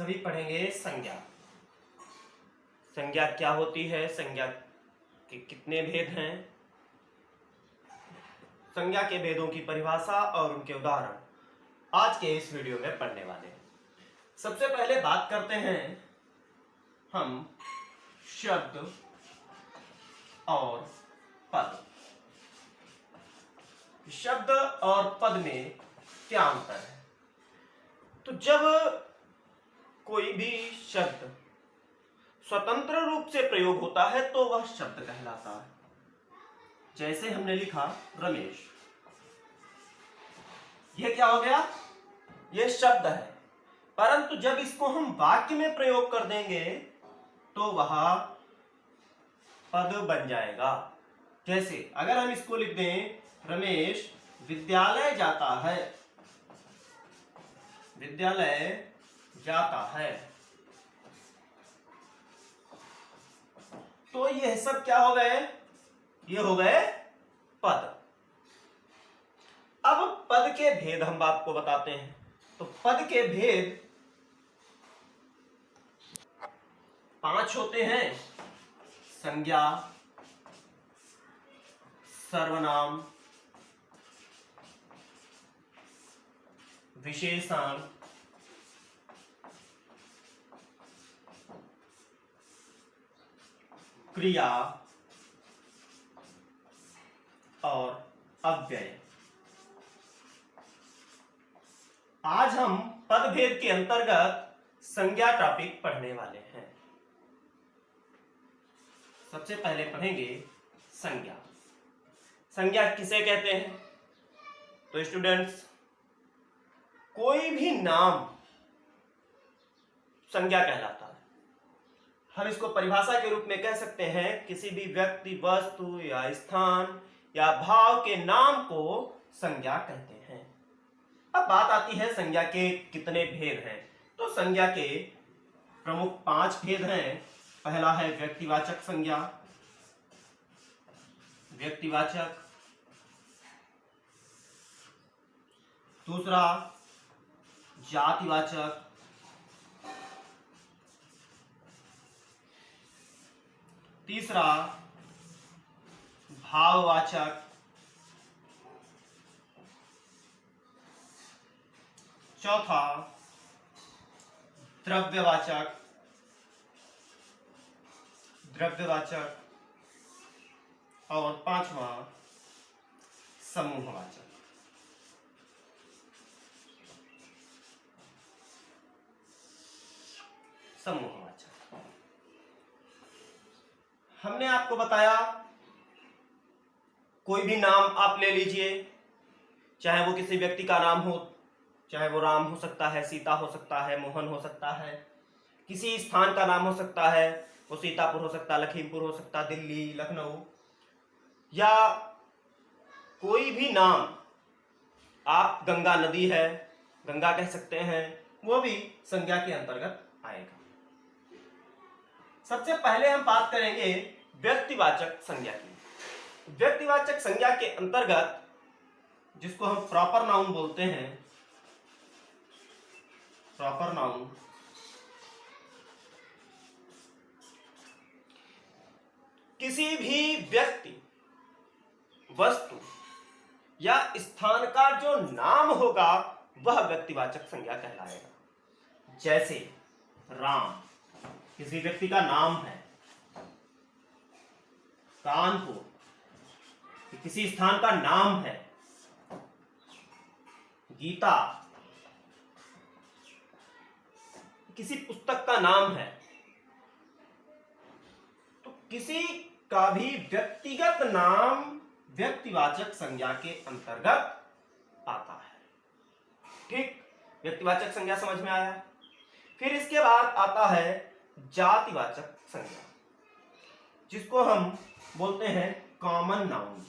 सभी पढ़ेंगे संज्ञा। संज्ञा क्या होती है, संज्ञा के कितने भेद हैं, संज्ञा के भेदों की परिभाषा और उनके उदाहरण आज के इस वीडियो में पढ़ने वाले हैं। सबसे पहले बात करते हैं हम शब्द और पद। शब्द और पद में क्या अंतर है? तो जब कोई भी शब्द स्वतंत्र रूप से प्रयोग होता है तो वह शब्द कहलाता है। जैसे हमने लिखा रमेश, यह क्या हो गया? यह शब्द है, परंतु जब इसको हम वाक्य में प्रयोग कर देंगे तो वह पद बन जाएगा। जैसे अगर हम इसको लिख दें रमेश विद्यालय जाता है, विद्यालय जाता है, तो यह सब क्या हो गए? ये हो गए पद। अब पद के भेद हम आपको बताते हैं। तो पद के भेद 5 होते हैं: संज्ञा, सर्वनाम, विशेषण, क्रिया और अव्यय। आज हम पद भेद के अंतर्गत संज्ञा टॉपिक पढ़ने वाले हैं। सबसे पहले पढ़ेंगे संज्ञा। संज्ञा किसे कहते हैं? तो स्टूडेंट्स, कोई भी नाम संज्ञा कहलाता है। हम इसको परिभाषा के रूप में कह सकते हैं किसी भी व्यक्ति, वस्तु या स्थान या भाव के नाम को संज्ञा कहते हैं। अब बात आती है संज्ञा के कितने भेद हैं। तो संज्ञा के प्रमुख 5 भेद हैं। पहला है व्यक्तिवाचक संज्ञा, व्यक्तिवाचक। दूसरा जातिवाचक, तीसरा भाववाचक, चौथा द्रव्यवाचक, और 5वां समूहवाचक। हमने आपको बताया कोई भी नाम आप ले लीजिए, चाहे वो किसी व्यक्ति का नाम हो, चाहे वो राम हो सकता है, सीता हो सकता है, मोहन हो सकता है। किसी स्थान का नाम हो सकता है, वो सीतापुर हो सकता है, लखीमपुर हो सकता है, दिल्ली, लखनऊ, या कोई भी नाम। आप गंगा नदी है, गंगा कह सकते हैं, वो भी संज्ञा के अंतर्गत आएगा। सबसे पहले हम बात करेंगे व्यक्तिवाचक संज्ञा की। व्यक्तिवाचक संज्ञा के अंतर्गत जिसको हम प्रॉपर नाउन बोलते हैं, प्रॉपर नाउन, किसी भी व्यक्ति, वस्तु या स्थान का जो नाम होगा वह व्यक्तिवाचक संज्ञा कहलाएगा। जैसे राम किसी व्यक्ति का नाम है, कानपुर किसी स्थान का नाम है, गीता किसी पुस्तक का नाम है। तो किसी का भी व्यक्तिगत नाम व्यक्तिवाचक संज्ञा के अंतर्गत आता है। ठीक, व्यक्तिवाचक संज्ञा समझ में आया। फिर इसके बाद आता है जातिवाचक संज्ञा, जिसको हम बोलते हैं कॉमन नाउन।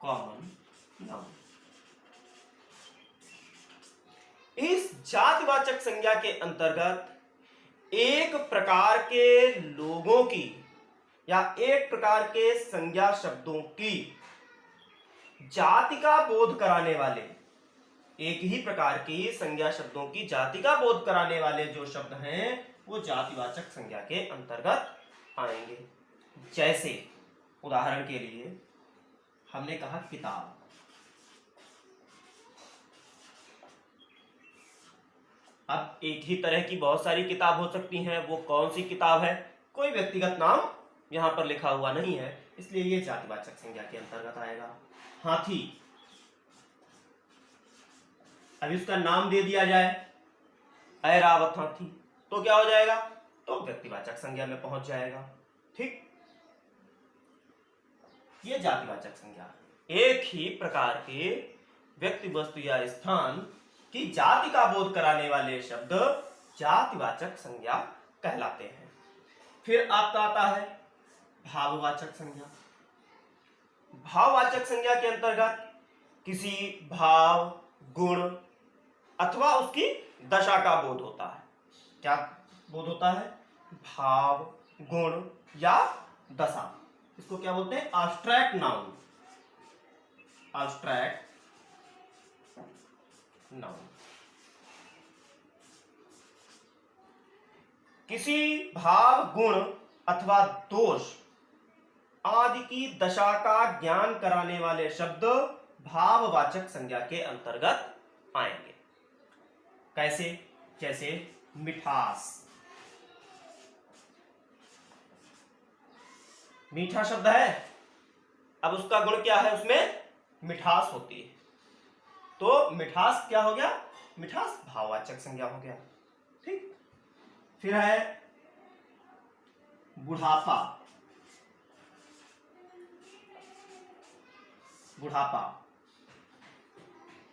Common noun. इस जातिवाचक संज्ञा के अंतर्गत एक प्रकार के लोगों की या एक प्रकार के संज्ञा शब्दों की जाति का बोध कराने वाले एक ही प्रकार की संज्ञा शब्दों की जाति का बोध कराने वाले जो शब्द हैं वो जातिवाचक संज्ञा के अंतर्गत आएंगे। जैसे उदाहरण के लिए हमने कहा किताब, अब एक ही तरह की बहुत सारी किताब हो सकती हैं, वो कौन सी किताब है, कोई व्यक्तिगत नाम यहां पर लिखा हुआ नहीं है, इसलिए ये जातिवाचक संज्ञा के अंतर्गत आएगा। हाथी, अब इसका नाम दे दिया जाए ऐरावत हाथी, तो क्या हो जाएगा, तो व्यक्तिवाचक संज्ञा में पहुंच जाएगा। ठीक, ये जातिवाचक संज्ञा। एक ही प्रकार के व्यक्ति, वस्तु या स्थान की जाति का बोध कराने वाले शब्द जातिवाचक संज्ञा कहलाते हैं। फिर आपका आता है भाववाचक संज्ञा। भाववाचक संज्ञा के अंतर्गत किसी भाव, गुण अथवा उसकी दशा का बोध होता है। क्या बोध होता है, भाव, गुण या दशा। इसको क्या बोलते हैं, एब्स्ट्रैक्ट नाउन। Abstract noun. किसी भाव, गुण अथवा दोष आदि की दशा का ज्ञान कराने वाले शब्द भाववाचक संज्ञा के अंतर्गत आएंगे। कैसे, जैसे मिठास, मीठा शब्द है, अब उसका गुण क्या है, उसमें मिठास होती है, तो मिठास क्या हो गया, मिठास भाववाचक संज्ञा हो गया। ठीक, फिर है बुढ़ापा। बुढ़ापा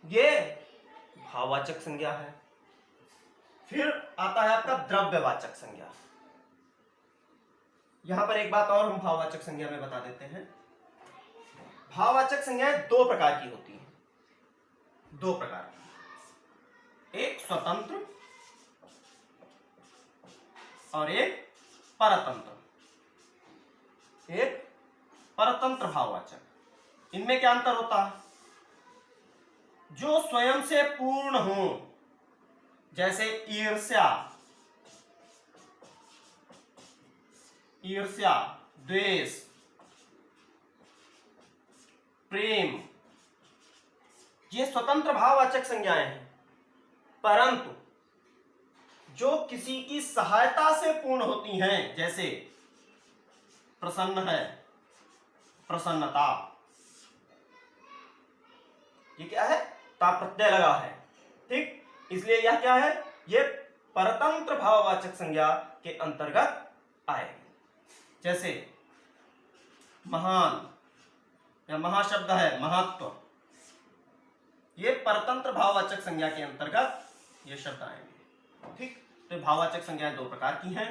ये भाववाचक संज्ञा है। फिर आता है आपका द्रव्यवाचक संज्ञा। यहां पर एक बात और हम भाववाचक संज्ञा में बता देते हैं। भाववाचक संज्ञाएं दो प्रकार की होती हैं, दो प्रकार की, एक स्वतंत्र और एक परतंत्र। एक परतंत्र भाववाचक, इनमें क्या अंतर होता है, जो स्वयं से पूर्ण हो, जैसे ईर्ष्या, ईर्ष्या, द्वेष, प्रेम, ये स्वतंत्र भाववाचक संज्ञाएं हैं। परंतु जो किसी की सहायता से पूर्ण होती हैं, जैसे प्रसन्न है, प्रसन्नता, ये क्या है, ता प्रत्यय लगा है। ठीक, इसलिए यह क्या है, ये परतंत्र भाववाचक संज्ञा के अंतर्गत आएगी। जैसे महान या महाशब्द है, महत्व, ये परतंत्र भाववाचक संज्ञा के अंतर्गत ये शब्द आएंगे। ठीक, तो भाववाचक संज्ञाएं दो प्रकार की हैं,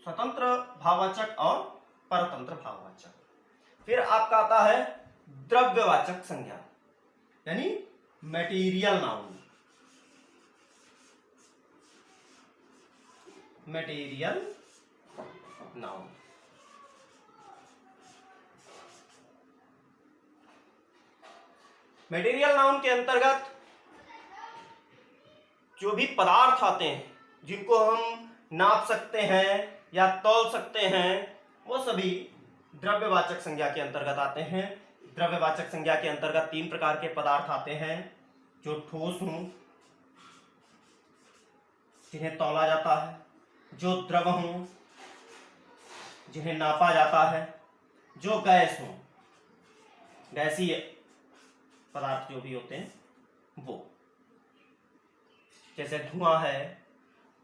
स्वतंत्र भाववाचक और परतंत्र भाववाचक। फिर आपका आता है द्रव्यवाचक संज्ञा, यानी material noun. Material noun, material noun के अंतर्गत जो भी पदार्थ आते हैं, जिनको हम नाप सकते हैं या तौल सकते हैं, वो सभी द्रव्यवाचक संज्ञा के अंतर्गत आते हैं। द्रव्यवाचक संज्ञा के अंतर्गत तीन प्रकार के पदार्थ आते हैं, जो ठोस हों, जिन्हें तौला जाता है, जो द्रव हों, जिन्हें नापा जाता है, जो गैस हों, गैसीय पदार्थ जो भी होते हैं वो, जैसे धुआं है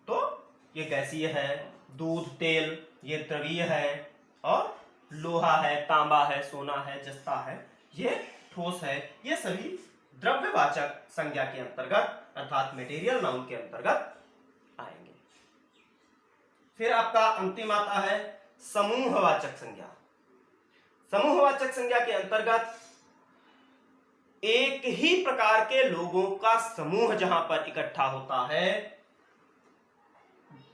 तो ये गैसीय है, दूध, तेल ये द्रवीय है, और लोहा है, तांबा है, सोना है, जस्ता है, ये ठोस है। ये सभी द्रव्यवाचक संज्ञा के अंतर्गत अर्थात मटेरियल नाउन के अंतर्गत आएंगे। फिर आपका अंतिम आता है समूहवाचक संज्ञा। समूहवाचक संज्ञा के अंतर्गत एक ही प्रकार के लोगों का समूह जहां पर इकट्ठा होता है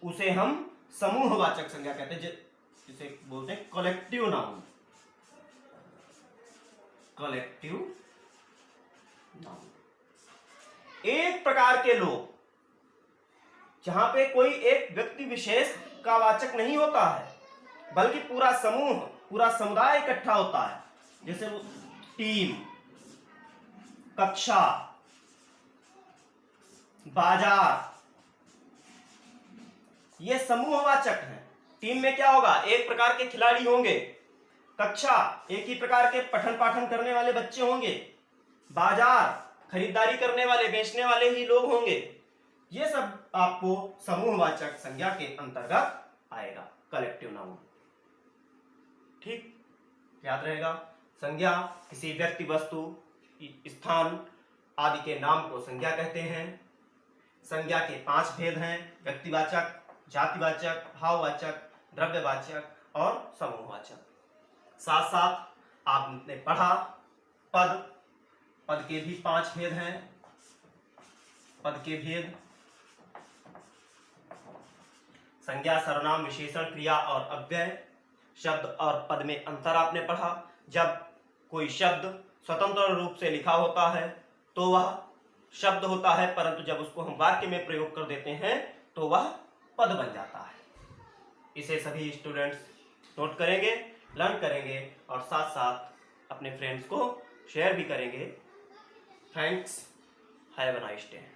उसे हम समूहवाचक संज्ञा कहते हैं, जिसे बोलते हैं कलेक्टिव नाउन। कलेक्टिव नाउन, एक प्रकार के लोग, जहां पे कोई एक व्यक्ति विशेष का वाचक नहीं होता है बल्कि पूरा समूह, पूरा समुदाय इकट्ठा होता है, जैसे वो टीम, कक्षा, बाजार, ये समूहवाचक हैं। टीम में क्या होगा, एक प्रकार के खिलाड़ी होंगे। कक्षा, एक ही प्रकार के पठन पाठन करने वाले बच्चे होंगे। बाजार, खरीदारी करने वाले, बेचने वाले ही लोग होंगे। ये सब आपको समूहवाचक संज्ञा के अंतर्गत आएगा, कलेक्टिव नाउन। ठीक, याद रहेगा। संज्ञा किसी व्यक्ति, वस्तु, स्थान आदि के नाम को संज्ञा कहते हैं। संज्ञा के 5 भेद हैं: व्यक्तिवाचक, जातिवाचक, भाववाचक, द्रव्यवाचक और समूहवाचक। साथ साथ आपने पढ़ा पद, पद के भी 5 भेद हैं। पद के भेद: संज्ञा, सर्वनाम, विशेषण, क्रिया और अव्यय। शब्द और पद में अंतर आपने पढ़ा। जब कोई शब्द स्वतंत्र रूप से लिखा होता है तो वह शब्द होता है, परंतु जब उसको हम वाक्य में प्रयोग कर देते हैं तो वह पद बन जाता है। इसे सभी स्टूडेंट्स नोट करेंगे, लर्न करेंगे और साथ साथ अपने फ्रेंड्स को शेयर भी करेंगे। Thanks, have a nice day.